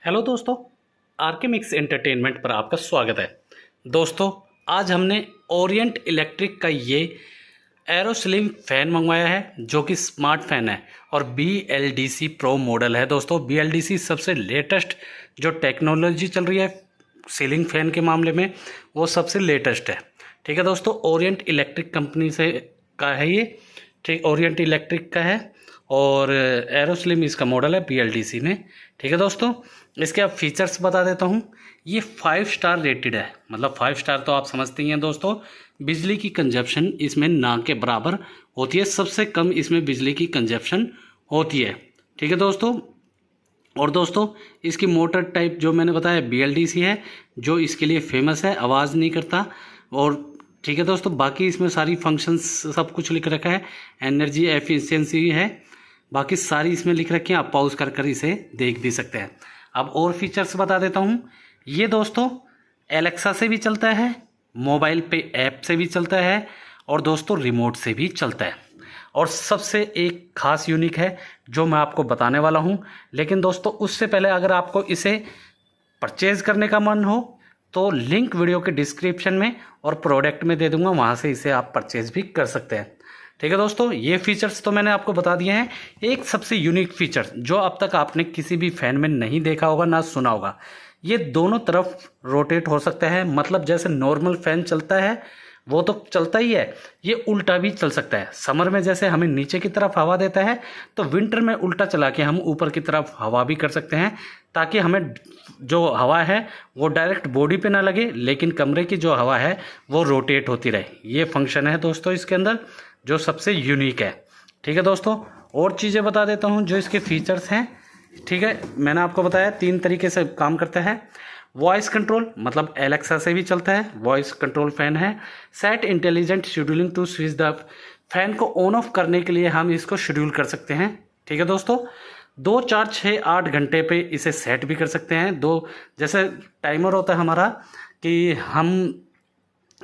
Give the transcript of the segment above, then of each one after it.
Hello दोस्तों, R K mix entertainment पर आपका स्वागत है। दोस्तों, आज हमने ओरिएंट इलेक्ट्रिक का ये एरोस्लिम फ़ैन मंगवाया है जो कि स्मार्ट फ़ैन है और BLDC प्रो मॉडल है। दोस्तों, BLDC सबसे लेटेस्ट जो टेक्नोलॉजी चल रही है सीलिंग फ़ैन के मामले में वो सबसे लेटेस्ट है। ठीक है दोस्तों, ओरिएंट इलेक्ट्रिक कंपनी से का है ये। ठीक, ओरिएंट इलेक्ट्रिक का है और एरोस्लिम इसका मॉडल है BLDC में। ठीक है दोस्तों, इसके आप फीचर्स बता देता हूँ। ये 5 स्टार रेटेड है, मतलब 5 स्टार तो आप समझते ही हैं दोस्तों। बिजली की कंजप्शन इसमें ना के बराबर होती है, सबसे कम इसमें बिजली की कंजप्शन होती है। ठीक है दोस्तों, और दोस्तों इसकी मोटर टाइप जो मैंने बताया BLDC है, जो इसके लिए फेमस है, आवाज़ नहीं करता। और ठीक है दोस्तों, बाकी इसमें सारी फंक्शंस सब कुछ लिख रखा है। एनर्जी एफिशिएंसी है, बाकी सारी इसमें लिख रखी है, आप पॉज कर इसे देख भी सकते हैं। अब और फीचर्स बता देता हूँ। ये दोस्तों एलेक्सा से भी चलता है, मोबाइल पे ऐप से भी चलता है और दोस्तों रिमोट से भी चलता है। और सबसे एक खास यूनिक है जो मैं आपको बताने वाला हूँ। लेकिन दोस्तों उससे पहले अगर आपको इसे परचेज़ करने का मन हो तो लिंक वीडियो के डिस्क्रिप्शन में और प्रोडक्ट में दे दूंगा, वहाँ से इसे आप परचेज़ भी कर सकते हैं। ठीक है दोस्तों, ये फीचर्स तो मैंने आपको बता दिए हैं। एक सबसे यूनिक फीचर जो अब तक आपने किसी भी फ़ैन में नहीं देखा होगा ना सुना होगा, ये दोनों तरफ रोटेट हो सकता है। मतलब जैसे नॉर्मल फ़ैन चलता है वो तो चलता ही है, ये उल्टा भी चल सकता है। समर में जैसे हमें नीचे की तरफ हवा देता है तो विंटर में उल्टा चला के हम ऊपर की तरफ हवा भी कर सकते हैं, ताकि हमें जो हवा है वो डायरेक्ट बॉडी पे ना लगे, लेकिन कमरे की जो हवा है वो रोटेट होती रहे। ये फंक्शन है दोस्तों इसके अंदर जो सबसे यूनिक है। ठीक है दोस्तों, और चीज़ें बता देता हूँ जो इसके फीचर्स हैं। ठीक है, मैंने आपको बताया 3 तरीके से काम करता है। वॉइस कंट्रोल, मतलब एलेक्सा से भी चलता है, वॉइस कंट्रोल फ़ैन है। Set intelligent scheduling to switch the fan को ऑन ऑफ करने के लिए हम इसको शेड्यूल कर सकते हैं। ठीक है दोस्तों, 2, 4, 6, 8 घंटे पे इसे सेट भी कर सकते हैं। जैसे टाइमर होता है हमारा कि हम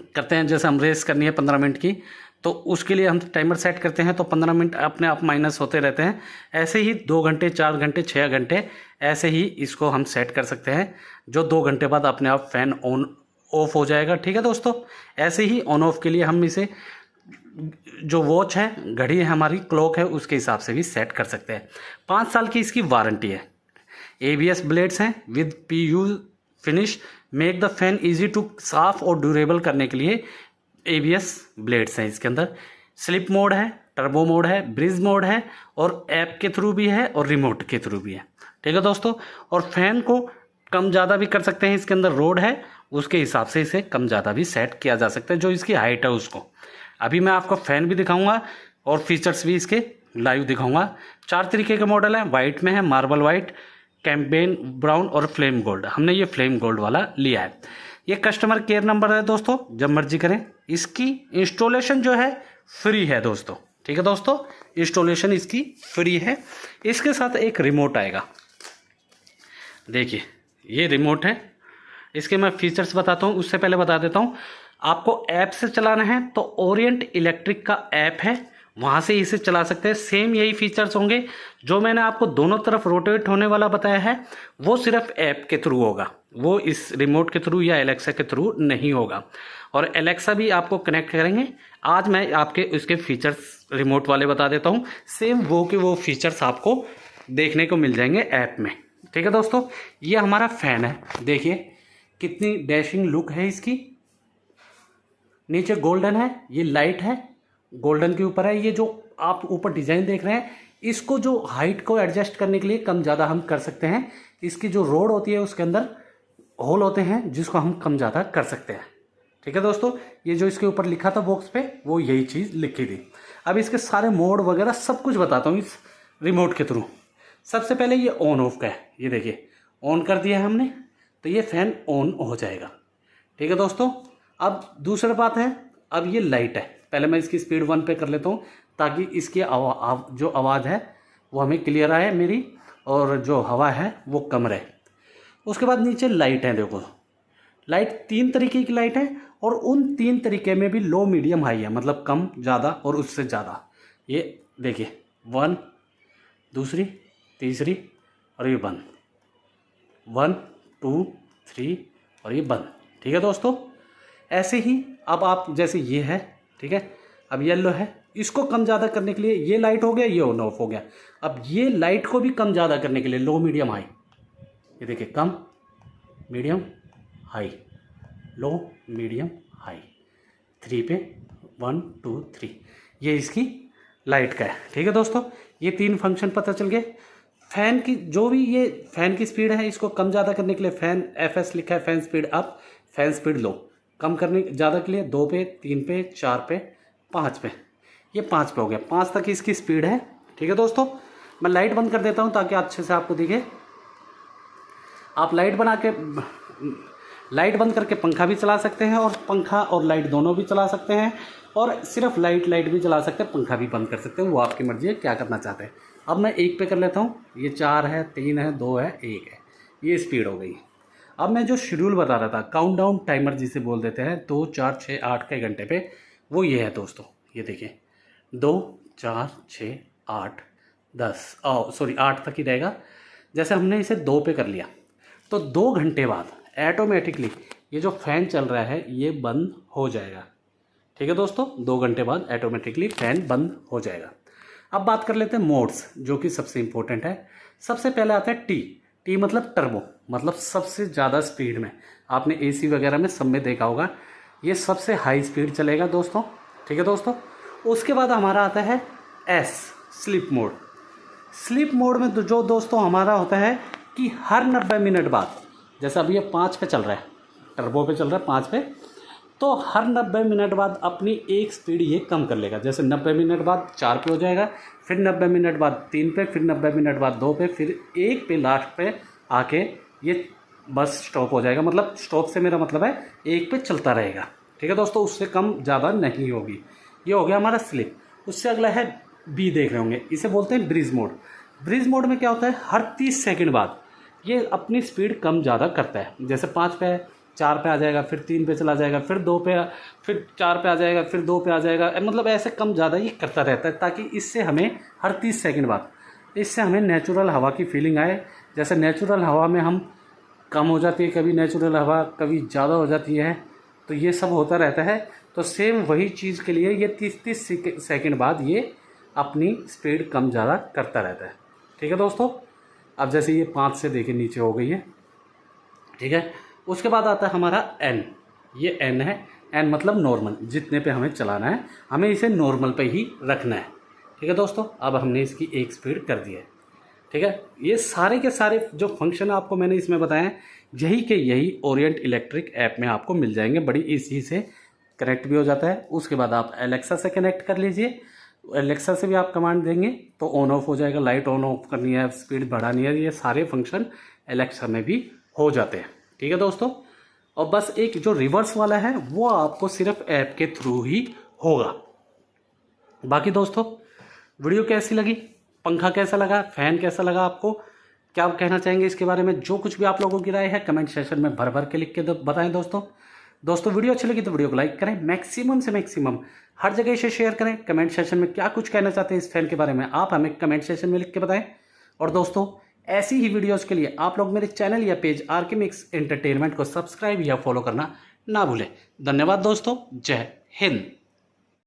करते हैं, जैसे हम रेस करनी है 15 मिनट की, तो उसके लिए हम टाइमर सेट करते हैं तो 15 मिनट अपने आप माइनस होते रहते हैं। ऐसे ही 2 घंटे, 4 घंटे, 6 घंटे ऐसे ही इसको हम सेट कर सकते हैं, जो 2 घंटे बाद अपने आप फ़ैन ऑन ऑफ हो जाएगा। ठीक है दोस्तों, ऐसे ही ऑन ऑफ के लिए हम इसे जो वॉच है, घड़ी है हमारी, क्लॉक है, उसके हिसाब से भी सेट कर सकते हैं। 5 साल की इसकी वारंटी है। ABS ब्लेड्स हैं with PU finish, make the fan easy to साफ और ड्यूरेबल करने के लिए ABS ब्लेड्स हैं इसके अंदर। स्लिप मोड है, टर्बो मोड है, ब्रिज मोड है और ऐप के थ्रू भी है और रिमोट के थ्रू भी है। ठीक है दोस्तों, और फैन को कम ज़्यादा भी कर सकते हैं। इसके अंदर रोड है, उसके हिसाब से इसे कम ज़्यादा भी सेट किया जा सकता है, जो इसकी हाइट है उसको। अभी मैं आपको फ़ैन भी दिखाऊंगा और फीचर्स भी इसके लाइव दिखाऊंगा। 4 तरीके के मॉडल हैं, वाइट में है, मार्बल वाइट, कैम्पेन ब्राउन और फ्लेम गोल्ड। हमने ये फ्लेम गोल्ड वाला लिया है। ये कस्टमर केयर नंबर है दोस्तों, जब मर्जी करें। इसकी इंस्टॉलेशन जो है फ्री है दोस्तों। ठीक है दोस्तों, इंस्टॉलेशन इसकी फ्री है। इसके साथ एक रिमोट आएगा, देखिए ये रिमोट है। इसके मैं फीचर्स बताता हूँ, उससे पहले बता देता हूँ, आपको ऐप से चलाना है तो ओरिएंट इलेक्ट्रिक का ऐप है, वहाँ से इसे चला सकते हैं। सेम यही फीचर्स होंगे जो मैंने आपको दोनों तरफ रोटेट होने वाला बताया है, वो सिर्फ ऐप के थ्रू होगा, वो इस रिमोट के थ्रू या एलेक्सा के थ्रू नहीं होगा। और एलेक्सा भी आपको कनेक्ट करेंगे। आज मैं आपके उसके फीचर्स रिमोट वाले बता देता हूँ, सेम वो के वो फीचर्स आपको देखने को मिल जाएंगे ऐप में। ठीक है दोस्तों, ये हमारा फ़ैन है, देखिए कितनी डैशिंग लुक है इसकी। नीचे गोल्डन है, ये लाइट है, गोल्डन के ऊपर है। ये जो आप ऊपर डिज़ाइन देख रहे हैं, इसको जो हाइट को एडजस्ट करने के लिए कम ज़्यादा हम कर सकते हैं। इसकी जो रोड होती है उसके अंदर होल होते हैं, जिसको हम कम ज़्यादा कर सकते हैं। ठीक है दोस्तों, ये जो इसके ऊपर लिखा था बॉक्स पे, वो यही चीज़ लिखी थी। अब इसके सारे मोड वगैरह सब कुछ बताता हूँ इस रिमोट के थ्रू। सबसे पहले ये ऑन ऑफ का है, ये देखिए ऑन कर दिया है हमने तो ये फ़ैन ऑन हो जाएगा। ठीक है दोस्तों, अब दूसरी बात है, अब ये लाइट है। पहले मैं इसकी स्पीड 1 पे कर लेता हूँ ताकि इसकी जो आवाज़ है वो हमें क्लियर आए मेरी, और जो हवा है वो कम रहे। उसके बाद नीचे लाइट है, देखो लाइट 3 तरीके की लाइट है और उन 3 तरीके में भी लो मीडियम हाई है, मतलब कम ज़्यादा और उससे ज़्यादा। ये देखिए 1, दूसरी, तीसरी और ये 1। 1 2 3 और ये बंद। ठीक है दोस्तों, ऐसे ही अब आप जैसे ये है, ठीक है, अब येलो है, इसको कम ज़्यादा करने के लिए ये लाइट हो गया, ये ऑन ऑफ हो गया। अब ये लाइट को भी कम ज़्यादा करने के लिए लो मीडियम हाई, ये देखिए कम मीडियम हाई, लो मीडियम हाई, 3 पे 1 2 3, ये इसकी लाइट का है। ठीक है दोस्तों, ये 3 फंक्शन पता चल गए। फैन की जो भी ये फैन की स्पीड है, इसको कम ज़्यादा करने के लिए फैन FS लिखा है, fan speed up, fan speed low. कम करने ज़्यादा के लिए 2 पे 3 पे 4 पे 5 पे, ये 5 पे हो गया, 5 तक इसकी स्पीड है। ठीक है दोस्तों, मैं लाइट बंद कर देता हूँ ताकि अच्छे से आपको दिखे। आप लाइट बंद करके पंखा भी चला सकते हैं, और पंखा और लाइट दोनों भी चला सकते हैं, और सिर्फ लाइट भी चला सकते हैं, पंखा भी बंद कर सकते हैं, वो आपकी मर्जी है क्या करना चाहते हैं। अब मैं 1 पे कर लेता हूँ, ये 4 है, 3 है, 2 है, 1 है, ये स्पीड हो गई। अब मैं जो शेड्यूल बता रहा था, काउंटडाउन टाइमर जिसे बोल देते हैं, 2 4 6 8 के घंटे पे, वो ये है दोस्तों। ये देखिए 2 4 6 8 10 सॉरी 8 तक ही रहेगा। जैसे हमने इसे 2 पे कर लिया तो 2 घंटे बाद ऑटोमेटिकली ये जो फ़ैन चल रहा है ये बंद हो जाएगा। ठीक है दोस्तों, 2 घंटे बाद ऑटोमेटिकली फ़ैन बंद हो जाएगा। अब बात कर लेते हैं मोड्स, जो कि सबसे इम्पोर्टेंट है। सबसे पहले आता है टी मतलब टर्बो, मतलब सबसे ज़्यादा स्पीड में। आपने AC वगैरह में सब में देखा होगा, ये सबसे हाई स्पीड चलेगा दोस्तों। ठीक है दोस्तों, उसके बाद हमारा आता है S sleep mode. Sleep mode में तो जो दोस्तों हमारा होता है कि हर 90 मिनट बाद, जैसे अभी ये 5 पे चल रहा है, टर्बो पे चल रहा है 5 पे, तो हर 90 मिनट बाद अपनी एक स्पीड ये कम कर लेगा। जैसे 90 मिनट बाद 4 पे हो जाएगा, फिर 90 मिनट बाद 3 पे, फिर 90 मिनट बाद 2 पे, फिर 1 पे लास्ट पे आके ये बस स्टॉप हो जाएगा। मतलब स्टॉप से मेरा मतलब है 1 पे चलता रहेगा। ठीक है दोस्तों, उससे कम ज़्यादा नहीं होगी। ये हो गया हमारा स्लिप। उससे अगला है B, देख रहे होंगे, इसे बोलते हैं ब्रीज मोड। ब्रीज मोड में क्या होता है, हर 30 सेकंड बाद ये अपनी स्पीड कम ज़्यादा करता है। जैसे 5 पे है, 4 पे आ जाएगा, फिर 3 पे चला जाएगा, फिर 2 पे, फिर 4 पे आ जाएगा, फिर 2 पे आ जाएगा। मतलब ऐसे कम ज़्यादा ये करता रहता है, ताकि इससे हमें हर 30 सेकंड बाद इससे हमें नेचुरल हवा की फीलिंग आए। जैसे नेचुरल हवा में हम कम हो जाती है, कभी नेचुरल हवा कभी ज़्यादा हो जाती है, तो ये सब होता रहता है। तो सेम वही चीज़ के लिए ये 30 सेकंड बाद ये अपनी स्पीड कम ज़्यादा करता रहता है। ठीक है दोस्तों, अब जैसे ये 5 से देखिए नीचे हो गई है। ठीक है, उसके बाद आता है हमारा N। ये N है, N मतलब नॉर्मल, जितने पे हमें चलाना है, हमें इसे नॉर्मल पे ही रखना है। ठीक है दोस्तों, अब हमने इसकी एक स्पीड कर दी है। ठीक है, ये सारे के सारे जो फंक्शन आपको मैंने इसमें बताए हैं, यही के यही ओरिएंट इलेक्ट्रिक ऐप में आपको मिल जाएंगे। बड़ी इजी से कनेक्ट भी हो जाता है। उसके बाद आप एलेक्सा से कनेक्ट कर लीजिए, एलेक्सा से भी आप कमांड देंगे तो ऑन ऑफ हो जाएगा। लाइट ऑन ऑफ करनी है, स्पीड बढ़ानी है, ये सारे फंक्शन एलेक्सा में भी हो जाते हैं। ठीक है दोस्तों, और बस एक जो रिवर्स वाला है वो आपको सिर्फ ऐप के थ्रू ही होगा। बाकी दोस्तों, वीडियो कैसी लगी, पंखा कैसा लगा, फैन कैसा लगा, आपको क्या कहना चाहेंगे इसके बारे में, जो कुछ भी आप लोगों की राय है कमेंट सेक्शन में भर भर के लिख के बताएं दोस्तों। वीडियो अच्छी लगी तो वीडियो को लाइक करें, मैक्सिमम से मैक्सिमम हर जगह इसे शेयर करें। कमेंट सेक्शन में क्या कुछ कहना चाहते हैं इस फैन के बारे में, आप हमें कमेंट सेक्शन में लिख के बताएं। और दोस्तों, ऐसी ही वीडियोस के लिए आप लोग मेरे चैनल या पेज आरके मिक्स एंटरटेनमेंट को सब्सक्राइब या फॉलो करना ना भूलें। धन्यवाद दोस्तों, जय हिंद।